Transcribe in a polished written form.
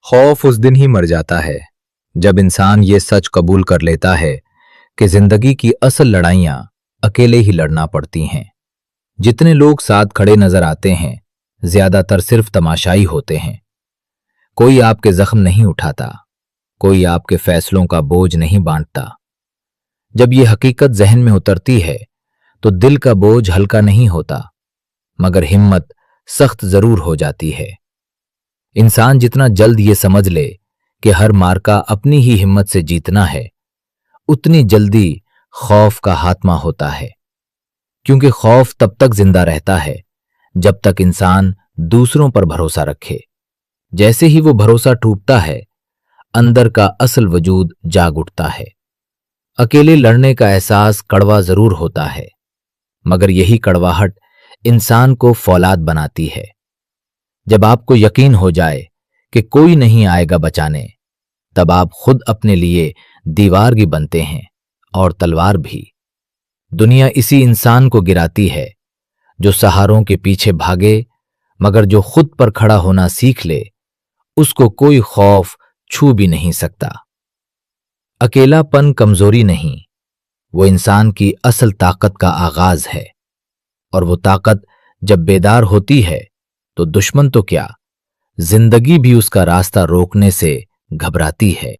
खौफ उस दिन ही मर जाता है जब इंसान ये सच कबूल कर लेता है कि जिंदगी की असल लड़ाइयां अकेले ही लड़ना पड़ती हैं। जितने लोग साथ खड़े नजर आते हैं ज्यादातर सिर्फ तमाशाई होते हैं। कोई आपके जख्म नहीं उठाता, कोई आपके फैसलों का बोझ नहीं बांटता। जब ये हकीकत जहन में उतरती है तो दिल का बोझ हल्का नहीं होता, मगर हिम्मत सख्त जरूर हो जाती है। इंसान जितना जल्द ये समझ ले कि हर मार्का अपनी ही हिम्मत से जीतना है, उतनी जल्दी खौफ का हातमा होता है। क्योंकि खौफ तब तक जिंदा रहता है जब तक इंसान दूसरों पर भरोसा रखे। जैसे ही वो भरोसा टूटता है, अंदर का असल वजूद जाग उठता है। अकेले लड़ने का एहसास कड़वा जरूर होता है, मगर यही कड़वाहट इंसान को फौलाद बनाती है। जब आपको यकीन हो जाए कि कोई नहीं आएगा बचाने, तब आप खुद अपने लिए दीवार भी बनते हैं और तलवार भी। दुनिया इसी इंसान को गिराती है जो सहारों के पीछे भागे, मगर जो खुद पर खड़ा होना सीख ले उसको कोई खौफ छू भी नहीं सकता। अकेलापन कमजोरी नहीं, वो इंसान की असल ताकत का आगाज है। और वो ताकत जब बेदार होती है तो दुश्मन तो क्या, जिंदगी भी उसका रास्ता रोकने से घबराती है।